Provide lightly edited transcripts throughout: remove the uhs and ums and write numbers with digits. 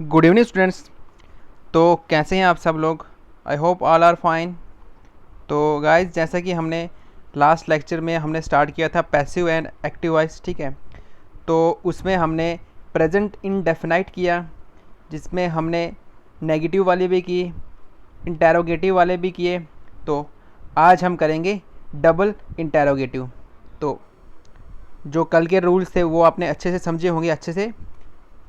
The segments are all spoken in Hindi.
Good evening students. तो कैसे हैं आप सब लोग? I hope all are fine. तो गाइस, जैसा कि हमने लास्ट लेक्चर में हमने स्टार्ट किया था पैसिव एंड एक्टिव वॉइस, ठीक है। तो उसमें हमने प्रेजेंट इंडेफिनाइट किया, जिसमें हमने नेगेटिव वाले भी की, इंटेरोगेटिव वाले भी किए। तो आज हम करेंगे डबल इंटेरोगेटिव। तो जो कल के रूल्स थे वो आपने अच्छे से समझे होंगे, अच्छे से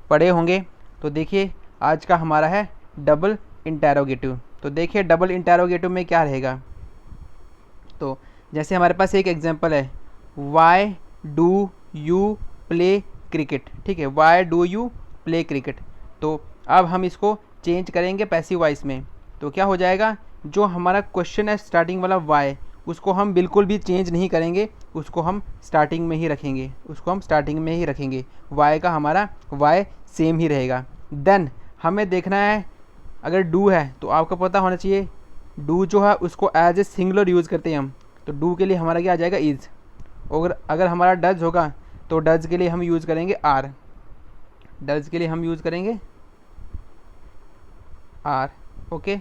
पढ़े होंगे। तो देखिए, आज का हमारा है डबल इंटेरोगेटिव। तो देखिए डबल इंटेरोगेटिव में क्या रहेगा। तो जैसे हमारे पास एक एग्जांपल है, why do you play cricket, ठीक है। Why do you play cricket. तो अब हम इसको चेंज करेंगे पैसिव वॉइस में। तो क्या हो जाएगा, जो हमारा क्वेश्चन है स्टार्टिंग वाला वाई, उसको हम बिल्कुल भी चेंज नहीं करेंगे, उसको हम स्टार्टिंग में ही रखेंगे, वाई का हमारा वाई सेम ही रहेगा। देन हमें देखना है, अगर डू है तो आपको पता होना चाहिए, डू जो है उसको एज ए सिंगुलर यूज़ करते हैं हम। तो डू के लिए हमारा क्या आ जाएगा, इज़। और अगर हमारा डज होगा तो डज के लिए हम यूज़ करेंगे आर। ओके।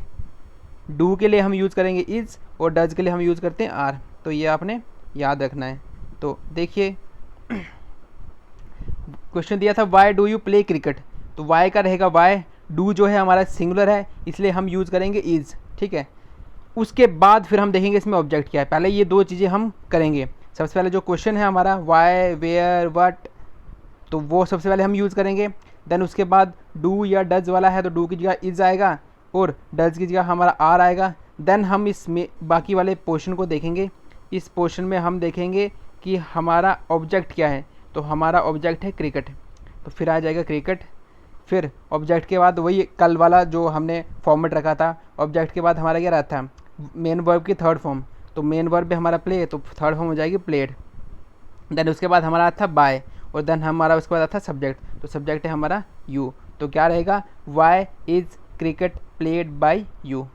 डू के लिए हम यूज़ करेंगे इज़ और डज के लिए हम यूज़ करते हैं आर। तो ये आपने याद रखना है। तो देखिए, क्वेश्चन दिया था Y do you play cricket, तो वाई का रहेगा वाई। डू जो है हमारा सिंगुलर है, इसलिए हम यूज़ करेंगे इज़, ठीक है। उसके बाद फिर हम देखेंगे इसमें ऑब्जेक्ट क्या है। पहले ये दो चीज़ें हम करेंगे। सबसे पहले जो क्वेश्चन है हमारा वाई, वेयर, व्हाट, तो वो सबसे पहले हम यूज़ करेंगे। देन उसके बाद डू या डज वाला है तो डू की जगह इज़ आएगा और डज की जगह हमारा आर आएगा। देन हम इस में बाकी वाले पोर्शन को देखेंगे। इस पोर्शन में हम देखेंगे कि हमारा ऑब्जेक्ट क्या है। तो हमारा ऑब्जेक्ट है क्रिकेट, तो फिर आ जाएगा क्रिकेट। फिर ऑब्जेक्ट के बाद वही कल वाला जो हमने फॉर्मेट रखा था, ऑब्जेक्ट के बाद हमारा क्या रहता है, मेन वर्ब की थर्ड फॉर्म। तो मेन वर्ब भी हमारा प्ले, तो थर्ड फॉर्म हो जाएगी प्लेड। देन उसके बाद हमारा था बाय, और देन हमारा उसके बाद था सब्जेक्ट। तो सब्जेक्ट है हमारा यू। तो क्या रहेगा, why is cricket played by you.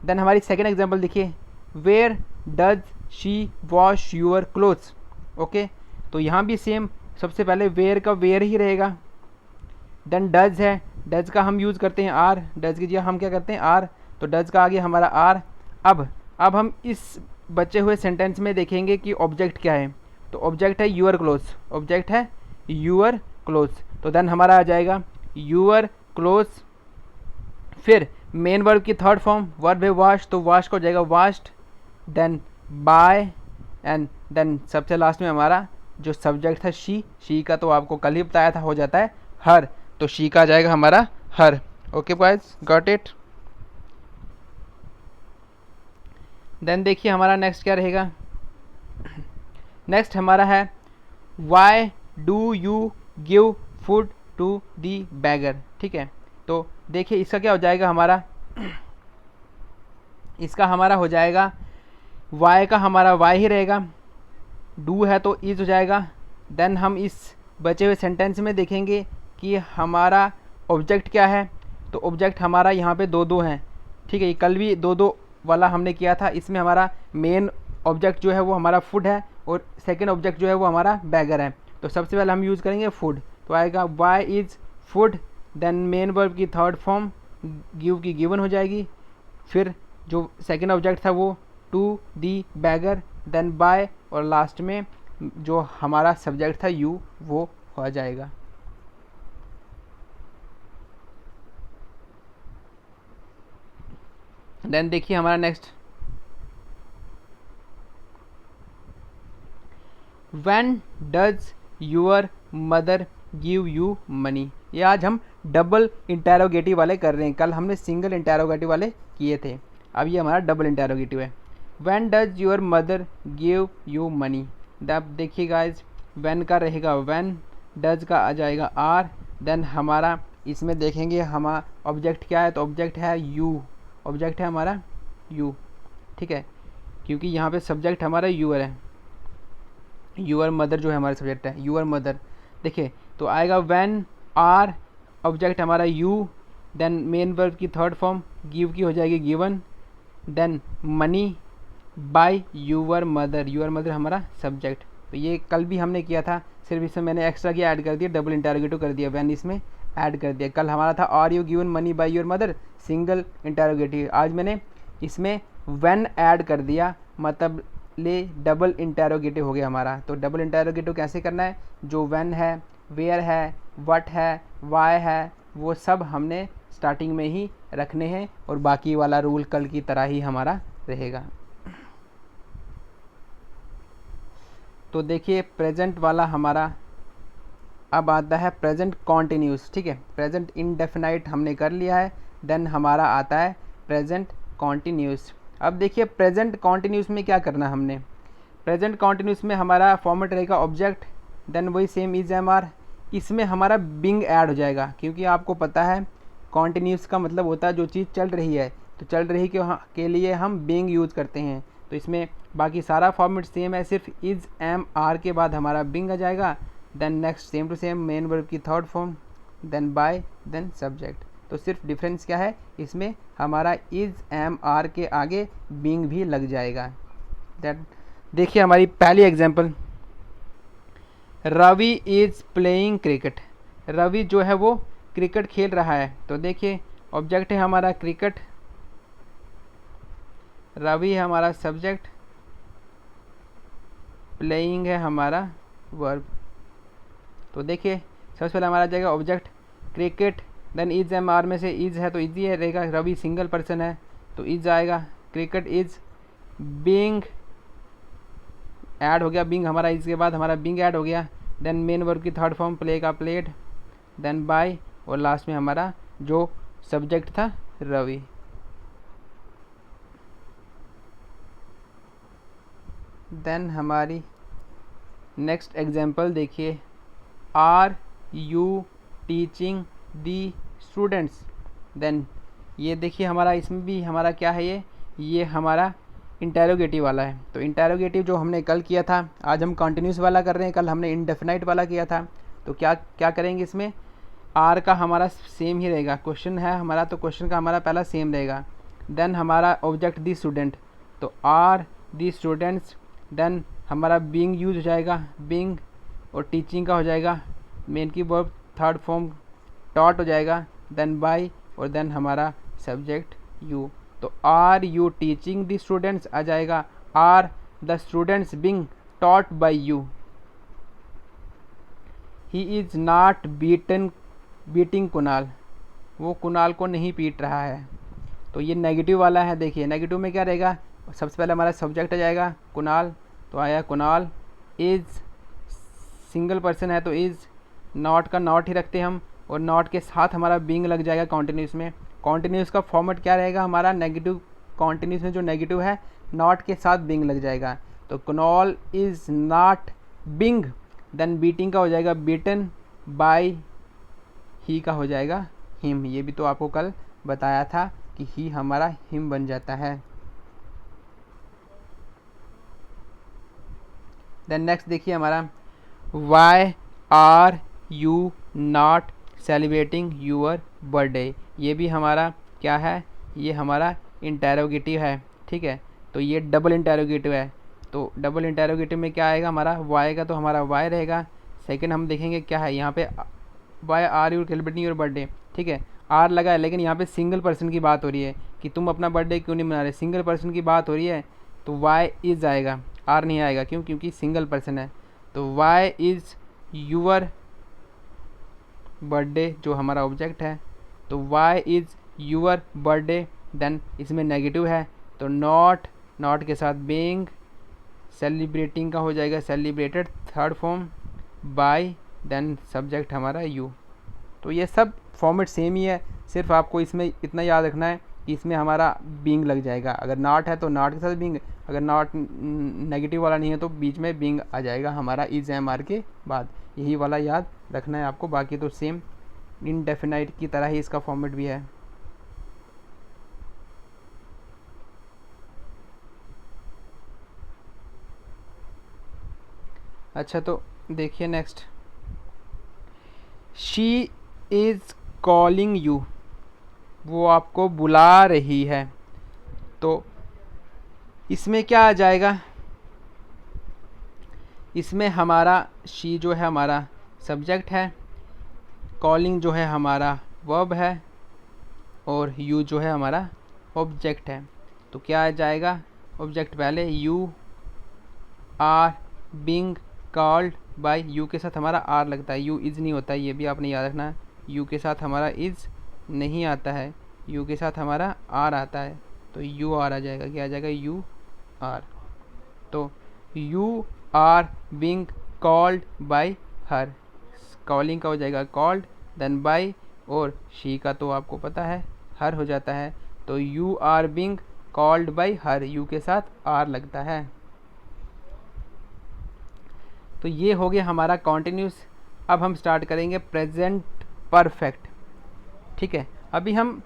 Then हमारी सेकेंड एग्जाम्पल देखिए, where does she wash your clothes. Okay, तो यहाँ भी सेम, सबसे पहले वेयर का वेयर ही रहेगा। देन डज है, डज का हम यूज़ करते हैं आर, डज की जगह हम क्या करते हैं आर। तो डज का आगे हमारा आर। अब हम इस बचे हुए सेंटेंस में देखेंगे कि ऑब्जेक्ट क्या है। तो ऑब्जेक्ट है यूअर क्लोथ्स, तो देन हमारा आ जाएगा यूअर क्लोथ्स। फिर मेन वर्ब की थर्ड फॉर्म, वर्ब है वॉश, तो वॉश का हो जाएगा वॉश्ड। देन बाय, एंड देन सबसे लास्ट में हमारा जो सब्जेक्ट था शी का तो आपको कल ही बताया था, हो जाता है हर। तो शी का आ जाएगा हमारा हर। Okay guys, got it. Then देखिए हमारा नेक्स्ट क्या रहेगा। नेक्स्ट हमारा है why do you give food to the beggar, ठीक है। तो देखिए इसका क्या हो जाएगा हमारा, इसका हमारा हो जाएगा वाई का हमारा वाई ही रहेगा, डू है तो इज हो जाएगा। देन हम इस बचे हुए सेंटेंस में देखेंगे कि हमारा ऑब्जेक्ट क्या है। तो ऑब्जेक्ट हमारा यहाँ पे दो दो हैं, ठीक है। ये कल भी दो दो वाला हमने किया था। इसमें हमारा मेन ऑब्जेक्ट जो है वो हमारा फूड है और सेकेंड ऑब्जेक्ट जो है वो हमारा बैगर है। तो सबसे पहले हम यूज़ करेंगे फूड, तो आएगा why is food. Then main verb की थर्ड फॉर्म गिव की गिवन हो जाएगी। फिर जो सेकेंड ऑब्जेक्ट था वो to the beggar, then by, और लास्ट में जो हमारा सब्जेक्ट था यू, वो हो जाएगा। देन देखिए हमारा next, when does your mother give you money. ये आज हम डबल इंटेरोगेटिव वाले कर रहे हैं, कल हमने सिंगल इंटेरोगेटिव वाले किए थे, अब ये हमारा डबल इंटेरोगेटिव है। When does your mother give you money. अब देखिए गाइज, व्हेन का रहेगा व्हेन, डज का आ जाएगा आर। देन हमारा इसमें देखेंगे हमारा ऑब्जेक्ट क्या है, तो ऑब्जेक्ट है यू, ऑब्जेक्ट है हमारा यू, ठीक है। क्योंकि यहाँ पे सब्जेक्ट हमारा यूअर है, यूअर मदर जो है हमारा सब्जेक्ट है यूअर मदर। देखिए तो आएगा व्हेन आर, ऑब्जेक्ट हमारा यू, देन मेन वर्ब की थर्ड फॉर्म गिव की हो जाएगी given, then money by your mother हमारा सब्जेक्ट। तो ये कल भी हमने किया था, सिर्फ इसमें मैंने एक्स्ट्रा किया, ऐड कर दिया, डबल इंटेरोगेटिव कर दिया व्हेन इसमें ऐड कर दिया। कल हमारा था are you given money by your mother, single interrogative. आज मैंने इसमें व्हेन ऐड कर दिया, मतलब ले डबल इंटेरोगेटिव हो गया हमारा। तो डबल इंटेरोगेटिव कैसे करना है, जो व्हेन है, वेयर है, व्हाट है, वाई है, वो सब हमने स्टार्टिंग में ही रखने हैं और बाकी वाला रूल कल की तरह ही हमारा रहेगा। तो देखिए प्रेजेंट वाला हमारा अब आता है प्रेजेंट कॉन्टिन्यूस, ठीक है। प्रेजेंट इंडेफिनाइट हमने कर लिया है, देन हमारा आता है प्रेजेंट कॉन्टिन्यूस। अब देखिए प्रेजेंट कॉन्टिन्यूस में क्या करना हमने, प्रेजेंट कॉन्टिन्यूस में हमारा फॉर्मेट रहेगा ऑब्जेक्ट, देन वही सेम इज एम आर, इसमें हमारा बिंग ऐड हो जाएगा, क्योंकि आपको पता है कॉन्टिन्यूस का मतलब होता है जो चीज़ चल रही है, तो चल रही के लिए हम बिंग यूज़ करते हैं। तो इसमें बाकी सारा फॉर्मेट सेम है, सिर्फ इज एम आर के बाद हमारा बिंग आ जाएगा, then next same to same main verb की third form, then by, then subject. तो सिर्फ डिफरेंस क्या है, इसमें हमारा इज एम आर के आगे बिंग भी लग जाएगा। दैट देखिए हमारी पहली example, Ravi is playing cricket. Ravi जो है वो क्रिकेट खेल रहा है। तो देखिए ऑब्जेक्ट है हमारा क्रिकेट, रवि है हमारा सब्जेक्ट, प्लेइंग है हमारा वर्ब। तो देखिए सबसे पहले हमारा जाएगा object cricket, then is am are में से इज है तो इजी है रहेगा, रवि सिंगल पर्सन है तो इज आएगा, क्रिकेट इज बीइंग ऐड हो गया, बीइंग हमारा इसके बाद हमारा बीइंग ऐड हो गया, देन मेन वर्ब की थर्ड फॉर्म प्ले का प्लेड, देन बाय, और लास्ट में हमारा जो सब्जेक्ट था रवि। देन हमारी नेक्स्ट एग्जांपल देखिए, are you teaching the students. Then ये देखिए हमारा इसमें भी हमारा क्या है, ये हमारा इंटेरोगेटिव वाला है। तो इंटेरोगेटिव जो हमने कल किया था, आज हम कंटिन्यूस वाला कर रहे हैं, कल हमने इंडेफिनाइट वाला किया था। तो क्या क्या करेंगे इसमें, आर का हमारा सेम ही रहेगा, क्वेश्चन है हमारा तो क्वेश्चन का हमारा पहला सेम रहेगा, देन हमारा ऑब्जेक्ट दी स्टूडेंट, तो आर दी स्टूडेंट्स, देन हमारा बीइंग यूज हो जाएगा, बीइंग, और टीचिंग का हो जाएगा मेन की वर्ब थर्ड फॉर्म टॉट हो जाएगा, देन बाय, और देन हमारा सब्जेक्ट यू। तो are you teaching the students आ जाएगा, are the students being taught by you. He is not beating Kunal, वो कुणाल को नहीं पीट रहा है। तो ये नेगेटिव वाला है। देखिए नेगेटिव में क्या रहेगा, सबसे पहले हमारा सब्जेक्ट आ जाएगा कुणाल, तो आया कुणाल, इज सिंगल पर्सन है तो इज, नॉट का नॉट ही रखते हैं हम, और नॉट के साथ हमारा बीइंग लग जाएगा कॉन्टिन्यूस में। कॉन्टिन्यूस का फॉर्मेट क्या रहेगा हमारा, नेगेटिव, कॉन्टिन्यूस में जो नेगेटिव है नॉट के साथ बीइंग लग जाएगा। तो Kunal is not being, then beating का हो जाएगा बीटन, बाय, ही का हो जाएगा हिम। ये भी तो आपको कल बताया था कि ही हमारा हिम बन जाता है। देन नेक्स्ट देखिए हमारा, why are you not celebrating your birthday. ये भी हमारा क्या है, ये हमारा इंटेरोगेटिव है, ठीक है। तो ये डबल इंटेरोगेटिव है, तो डबल इंटेरोगेटिव में क्या आएगा हमारा, वाई का तो हमारा वाई रहेगा। सेकंड हम देखेंगे क्या है यहाँ पे, why are you celebrating your birthday, ठीक है, आर लगा है, लेकिन यहाँ पे सिंगल पर्सन की बात हो रही है कि तुम अपना बर्थडे क्यों नहीं मना रहे, सिंगल पर्सन की बात हो रही है, तो वाई इज आएगा, आर नहीं आएगा, क्यों, क्योंकि सिंगल पर्सन है। तो वाई इज़ यूअर बर्थडे जो हमारा ऑब्जेक्ट है, तो why is your birthday, then इसमें नेगेटिव है तो नॉट, नॉट के साथ बीइंग, सेलिब्रेटिंग का हो जाएगा celebrated third form, by, then subject हमारा यू। तो ये सब फॉर्मेट सेम ही है, सिर्फ आपको इसमें इतना याद रखना है कि इसमें हमारा बीइंग लग जाएगा, अगर नॉट है तो नॉट के साथ बीइंग, अगर नॉट नेगेटिव वाला नहीं है तो बीच में बीइंग आ जाएगा हमारा इज एम आर के बाद। यही वाला याद रखना है आपको, बाकी तो सेम इनडेफिनाइट की तरह ही इसका फॉर्मेट भी है। अच्छा तो देखिए next, she is calling you, वो आपको बुला रही है। तो इसमें क्या आ जाएगा, इसमें हमारा शी जो है हमारा सब्जेक्ट है, कॉलिंग जो है हमारा वर्ब है और यू जो है हमारा ऑब्जेक्ट है। तो क्या आ जाएगा ऑब्जेक्ट पहले, you are being called by, you के साथ हमारा आर लगता है, यू इज़ नहीं होता है, ये भी आपने याद रखना है। यू के साथ हमारा इज़ नहीं आता है, यू के साथ हमारा आर आता है, तो यू आर आ जाएगा, क्या आ जाएगा यू आर। तो you are being called by her, calling का हो जाएगा कॉल्ड, देन बाय, और शी का तो आपको पता है हर हो जाता है, तो you are being called by her, you के साथ आर लगता है। तो ये हो गया हमारा कॉन्टिन्यूस। अब हम स्टार्ट करेंगे प्रेजेंट परफेक्ट। ठीक है, अभी हम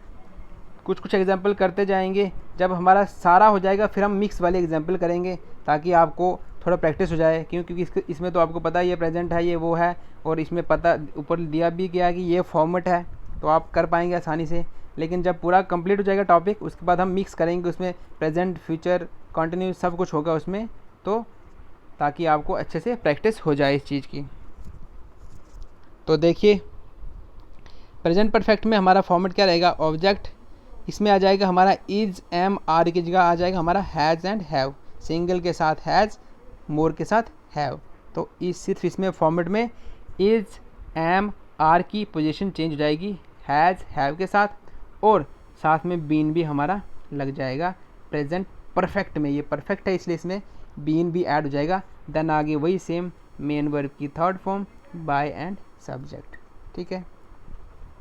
कुछ एग्जाम्पल करते जाएंगे, जब हमारा सारा हो जाएगा फिर हम मिक्स वाले एग्जाम्पल करेंगे ताकि आपको थोड़ा प्रैक्टिस हो जाए, क्योंकि इसमें तो आपको पता है ये प्रेजेंट है, ये वो है, और इसमें पता ऊपर दिया भी गया कि ये फॉर्मेट है, तो आप कर पाएंगे आसानी से। लेकिन जब पूरा कंप्लीट हो जाएगा टॉपिक, उसके बाद हम मिक्स करेंगे, उसमें प्रेजेंट फ्यूचर कॉन्टिन्यूस सब कुछ होगा उसमें, तो ताकि आपको अच्छे से प्रैक्टिस हो जाए इस चीज़ की। तो देखिए प्रेजेंट परफेक्ट में हमारा फॉर्मेट क्या रहेगा, ऑब्जेक्ट, इसमें आ जाएगा हमारा इज़ एम आर की जगह आ जाएगा हमारा हैज़ एंड हैव, सिंगल के साथ हैज़, मोर के साथ हैव। तो सिर्फ इसमें फॉर्मेट में इज़ एम आर की पोजीशन चेंज हो जाएगी हैज़ हैव के साथ, और साथ में बीन भी हमारा लग जाएगा प्रेजेंट परफेक्ट में। ये परफेक्ट है इसलिए इसमें बीन भी ऐड हो जाएगा। देन आगे वही सेम मेन वर्ब की third form bye and subject. ठीक है,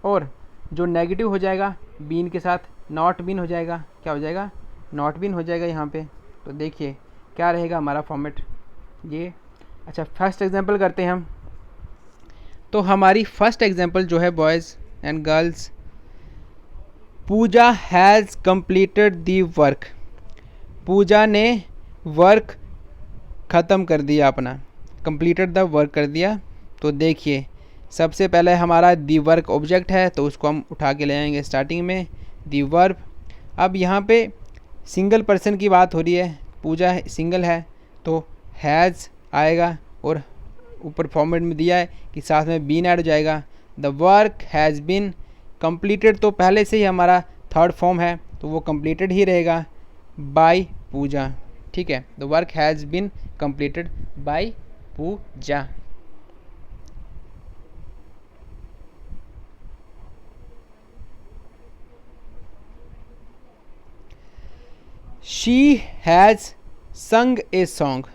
और जो नेगेटिव हो जाएगा बीन के साथ नॉट बीन हो जाएगा, क्या हो जाएगा नॉट बीन हो जाएगा यहाँ पे। तो देखिए क्या रहेगा हमारा फॉर्मेट ये। अच्छा, फर्स्ट एग्जांपल करते हैं हम। तो हमारी फर्स्ट एग्जांपल जो है boys and girls, Pooja has completed the work, Pooja ने वर्क ख़त्म कर दिया अपना, कंप्लीटेड द वर्क कर दिया। तो देखिए सबसे पहले हमारा दी वर्क ऑब्जेक्ट है, तो उसको हम उठा के ले आएंगे स्टार्टिंग में दी वर्ब। अब यहाँ पे सिंगल पर्सन की बात हो रही है, पूजा सिंगल है तो हैज़ आएगा, और ऊपर फॉर्मेट में दिया है कि साथ में बीन ऐड हो जाएगा। The work has been completed, तो पहले से ही हमारा थर्ड फॉर्म है तो वो कंप्लीटेड ही रहेगा बाय पूजा। ठीक है, the work has been completed by Pooja. She has sung a song,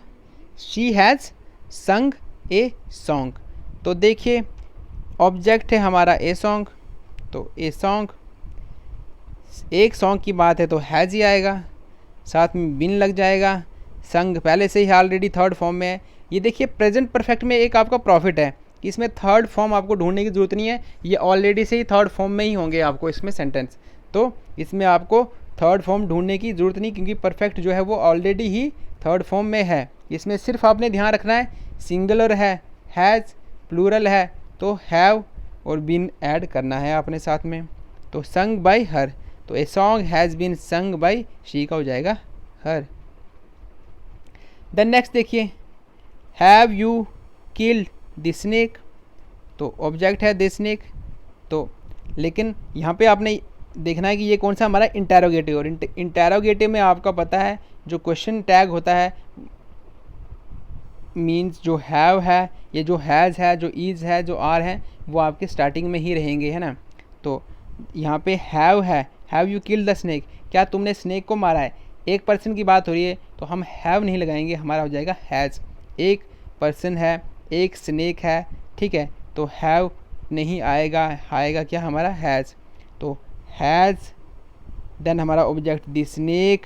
she has sung a song. तो देखिए ऑब्जेक्ट है हमारा ए सॉन्ग, तो ए सॉन्ग, एक सॉन्ग की बात है तो हैज़ ही आएगा, साथ में बिन लग जाएगा, संग पहले से ही ऑलरेडी थर्ड फॉर्म में है। ये देखिए प्रेजेंट परफेक्ट में एक आपका प्रॉफिट है कि इसमें थर्ड फॉर्म आपको ढूंढने की ज़रूरत नहीं है, ये ऑलरेडी से ही थर्ड फॉर्म में ही होंगे आपको इसमें सेंटेंस, तो इसमें आपको थर्ड फॉर्म ढूंढने की ज़रूरत नहीं, क्योंकि परफेक्ट जो है वो ऑलरेडी ही थर्ड फॉर्म में है। इसमें सिर्फ आपने ध्यान रखना है सिंगुलर है, हैज़, प्लूरल है तो हैव और बीन ऐड करना है आपने साथ में। तो संग बाय हर, तो a song has been sung by she का हो जाएगा हर। देन नेक्स्ट देखिए, have you killed the snake, तो ऑब्जेक्ट है द स्नेक, तो लेकिन यहाँ पे आपने देखना है कि ये कौन सा हमारा इंटेरोगेटिव, और इंटेरोगेटिव में आपका पता है जो क्वेश्चन टैग होता है मीन्स जो हैव है, ये जो हैज़ है, जो इज़ है, जो आर है, वो आपके स्टार्टिंग में ही रहेंगे, है ना। तो यहाँ पे हैव है, have you killed the snake, क्या तुमने स्नेक को मारा है, एक पर्सन की बात हो रही है तो हम हैव नहीं लगाएंगे, हमारा हो जाएगा हैज़। एक पर्सन है, एक स्नेक है, ठीक है, तो हैव नहीं आएगा, आएगा क्या हमारा हैज़। तो हैज़, देन हमारा ऑब्जेक्ट द स्नेक,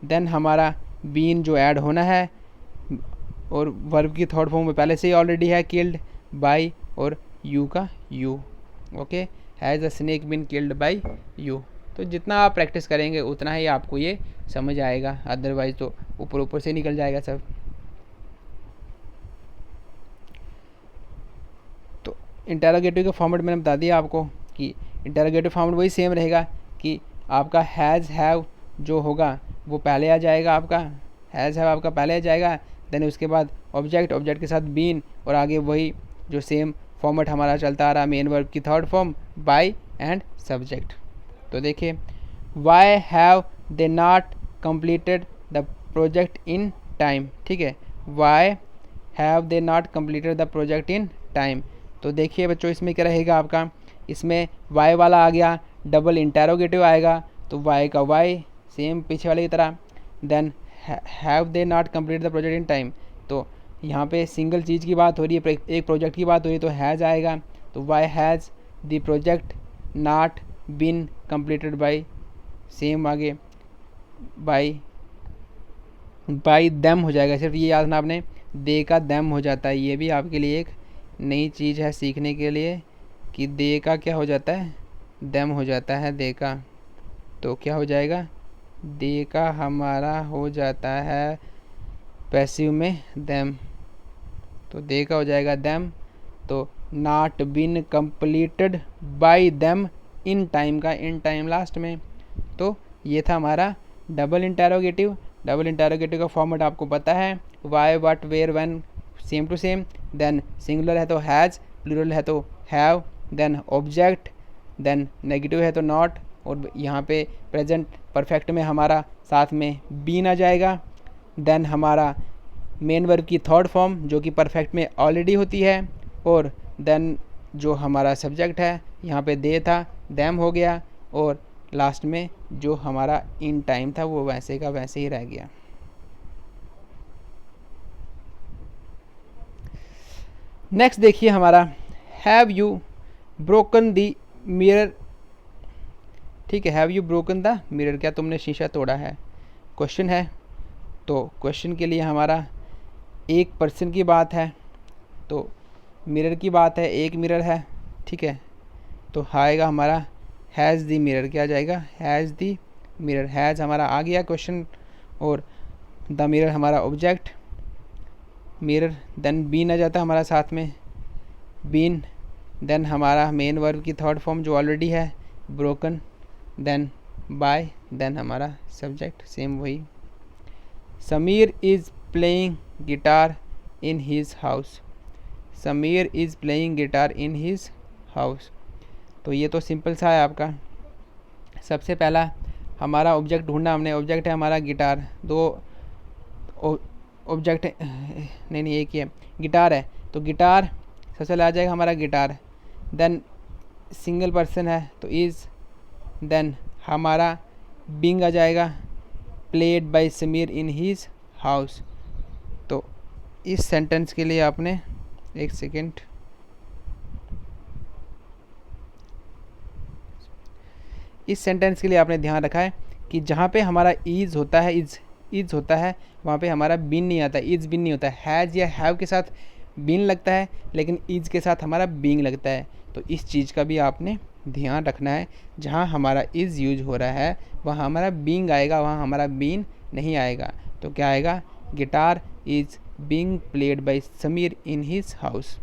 देन हमारा बीन जो ऐड होना है, और वर्ब की थर्ड फॉर्म में पहले से ही ऑलरेडी है किल्ड बाय, और यू का you. Okay, has a snake been killed by you. तो जितना आप प्रैक्टिस करेंगे उतना ही आपको ये समझ आएगा, अदरवाइज तो ऊपर ऊपर से निकल जाएगा सब। तो इंटेरोगेटिव का फॉर्मेट मैंने बता दिया आपको कि इंटेरोगेटिव फॉर्मेट वही सेम रहेगा कि आपका हैज़ हैव जो होगा वो पहले आ जाएगा, आपका हैज़ हैव आपका पहले आ जाएगा, देन उसके बाद ऑब्जेक्ट, ऑब्जेक्ट के साथ बीन, और आगे वही जो सेम फॉर्मेट हमारा चलता आ रहा मेन वर्ब की third form bye and subject. तो देखिए why have they not completed the project in time, ठीक है, why have they not completed the project in time. तो देखिए बच्चों इसमें क्या रहेगा आपका, इसमें वाई वाला आ गया, डबल इंटेरोगेटिव आएगा तो वाई का वाई सेम पीछे वाले की तरह, then have they not complete the project in time. तो यहाँ पे सिंगल चीज़ की बात हो रही है, एक प्रोजेक्ट की बात हो रही है तो हैज़ आएगा, तो why has the project not been completed by, same आगे बाई देम हो जाएगा। सिर्फ ये याद रखना आपने, दे का देम हो जाता है, ये भी आपके लिए एक नई चीज़ है सीखने के लिए कि दे का क्या हो जाता है, देम हो जाता है दे का। तो क्या हो जाएगा, दे का हमारा हो जाता है पैसिव में देम, तो दे का हो जाएगा देम। तो not been completed by them in time का इन टाइम लास्ट में। तो ये था हमारा डबल इंटेरोगेटिव। डबल इंटेरोगेटिव का फॉर्मेट आपको पता है, why what where when same to same, then singular है तो हैज़, प्लूरल है तो have, then object, then negative है तो नॉट, और यहाँ पे प्रेजेंट परफेक्ट में हमारा साथ में बीन आ जाएगा। देन हमारा मेन वर्ब की थर्ड फॉर्म जो कि परफेक्ट में ऑलरेडी होती है, और देन जो हमारा सब्जेक्ट है यहाँ पे दे था, दैम हो गया, और लास्ट में जो हमारा इन टाइम था वो वैसे का वैसे ही रह गया। नेक्स्ट देखिए हमारा have you broken the mirror, ठीक है, have you broken the mirror, क्या तुमने शीशा तोड़ा है, क्वेश्चन है। तो क्वेश्चन के लिए हमारा एक पर्सन की बात है, तो मिरर की बात है, एक मिरर है, ठीक है, तो आएगा हमारा हैज़ दी मिरर, क्या आ जाएगा, हैज़ दी मिरर, हैज़ हमारा आ गया क्वेश्चन, और द मिरर हमारा ऑब्जेक्ट, मिरर, देन बीन आ जाता है हमारा साथ में, बीन, देन हमारा मेन वर्ब की थर्ड फॉर्म जो ऑलरेडी है ब्रोकन, देन बाय, देन हमारा सब्जेक्ट सेम वही। Sameer is playing guitar in his house, Sameer is playing guitar in his house. तो ये तो सिंपल सा है आपका। सबसे पहला हमारा ऑब्जेक्ट ढूंढना हमने, ऑब्जेक्ट है हमारा गिटार, दो ऑब्जेक्ट नहीं एक ही है, गिटार है, तो गिटार सबसे पहले आ जाएगा हमारा गिटार, देन सिंगल पर्सन है तो इज़, देन हमारा बिंग आ जाएगा, played by Sameer in his house. तो इस सेंटेंस के लिए आपने एक सेकेंड, इस सेंटेंस के लिए आपने ध्यान रखा है कि जहाँ पे हमारा इज़ होता है, इज़ होता है, वहाँ पे हमारा बिन नहीं आता, इज़ बिन नहीं होता है। हैज़ या हैव के साथ बिन लगता है, लेकिन इज़ के साथ हमारा बीइंग लगता है। तो इस चीज़ का भी आपने ध्यान रखना है, जहाँ हमारा इज़ यूज हो रहा है वहाँ हमारा बीइंग आएगा, वहाँ हमारा बीन नहीं आएगा। तो क्या आएगा, guitar is being played by Sameer in his house.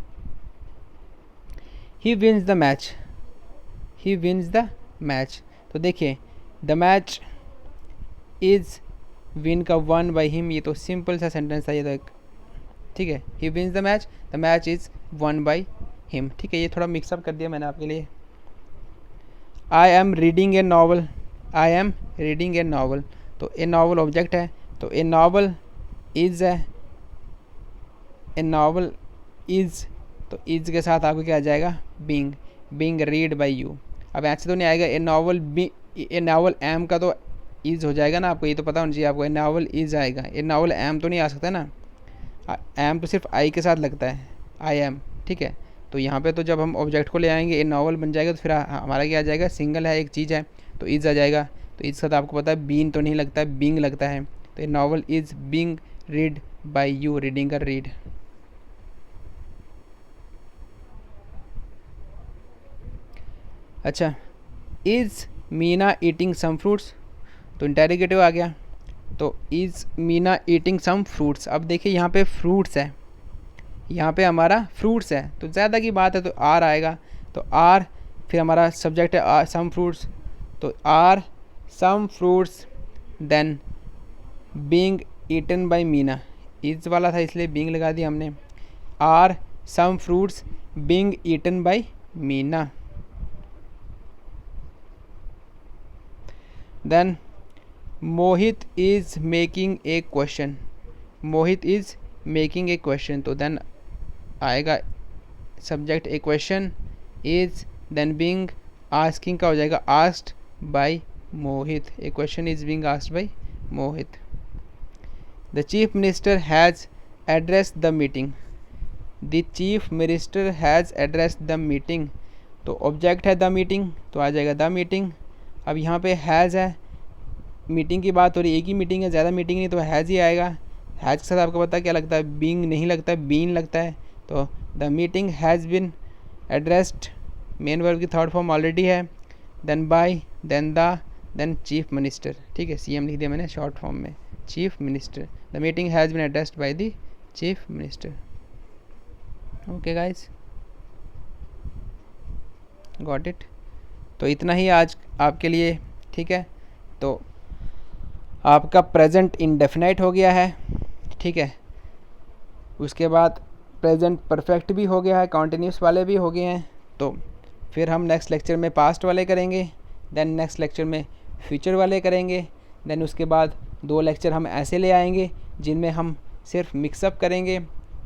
He wins the match, he wins the match. तो देखिए द मैच इज़ विन का वन बाई हिम, ये तो सिंपल सा सेंटेंस था ये तो एक, ठीक है, he wins the match is one by him, ठीक है, ये थोड़ा मिक्सअप कर दिया मैंने आपके लिए। I am reading A novel, I am reading A novel, तो ए नावल ऑब्जेक्ट है, तो ए नावल इज़ है, ए नावल इज़, तो इज़ के साथ आपको क्या आ जाएगा, being, being read by you. अब ऐसे तो नहीं आएगा, ए नावल एम का तो इज़ हो जाएगा ना, आपको ये तो पता होना चाहिए आपको, ए नावल इज़ आएगा, ए नावल एम तो नहीं आ सकता ना, एम तो सिर्फ आई के साथ लगता है, आई एम, ठीक है। तो यहाँ पे तो जब हम ऑब्जेक्ट को ले आएंगे ए नावल बन जाएगा, तो फिर हमारा क्या आ जाएगा, सिंगल है, एक चीज़ है, तो इज़ आ जाएगा। तो इज़ के साथ आपको पता है बीन तो नहीं लगता है, बीइंग लगता है। तो a novel is being read by you, reading का रीड। अच्छा, is Meena eating some fruits, तो इंटेरोगेटिव आ गया, तो is Meena eating some fruits. अब देखिए यहाँ पे फ्रूट्स है, यहाँ पे हमारा फ्रूट्स है, तो ज़्यादा की बात है तो आर आएगा, तो आर, फिर हमारा सब्जेक्ट है सम फ्रूट्स, तो are some fruits, then being eaten by Meena, is वाला था इसलिए बीइंग लगा दिया हमने, are some fruits being eaten by Meena. Then Mohit is making a question, Mohit is making a question, तो देन आएगा subject a question, is, then being, asking का हो जाएगा asked by Mohit, a question is being asked by Mohit. The chief minister has addressed the meeting, the chief minister has addressed the meeting, तो ऑब्जेक्ट है द मीटिंग, तो आ जाएगा द मीटिंग। अब यहाँ पे हैज़ है, मीटिंग की बात हो रही है, एक ही मीटिंग है, ज़्यादा मीटिंग नहीं, तो हैज़ ही आएगा। हैज़ के साथ आपको पता है क्या लगता है, बीइंग नहीं लगता है, बीन लगता है, तो the meeting has been addressed, main verb की थर्ड फॉर्म ऑलरेडी है, then by, then the, then chief minister, ठीक है, सीएम लिख दिया मैंने शॉर्ट फॉर्म में, chief minister, the meeting has been addressed by the chief minister. Okay guys, got it. तो इतना ही आज आपके लिए, ठीक है। तो आपका प्रेजेंट इंडेफिनाइट हो गया है, ठीक है, उसके बाद प्रेजेंट परफेक्ट भी हो गया है, कॉन्टिन्यूस वाले भी हो गए हैं। तो फिर हम नेक्स्ट लेक्चर में पास्ट वाले करेंगे, देन नेक्स्ट लेक्चर में फ्यूचर वाले करेंगे, देन उसके बाद 2 लेक्चर हम ऐसे ले आएंगे जिनमें हम सिर्फ मिक्सअप करेंगे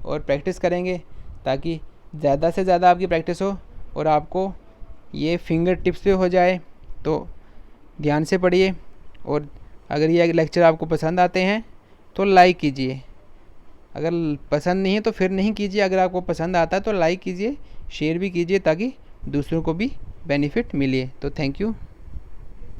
और प्रैक्टिस करेंगे, ताकि ज़्यादा से ज़्यादा आपकी प्रैक्टिस हो और आपको ये फिंगर टिप्स पे हो जाए। तो ध्यान से पढ़िए, और अगर ये लेक्चर आपको पसंद आते हैं तो लाइक कीजिए, अगर पसंद नहीं है तो फिर नहीं कीजिए, अगर आपको पसंद आता है तो लाइक कीजिए, शेयर भी कीजिए, ताकि दूसरों को भी बेनिफिट मिले। तो थैंक यू।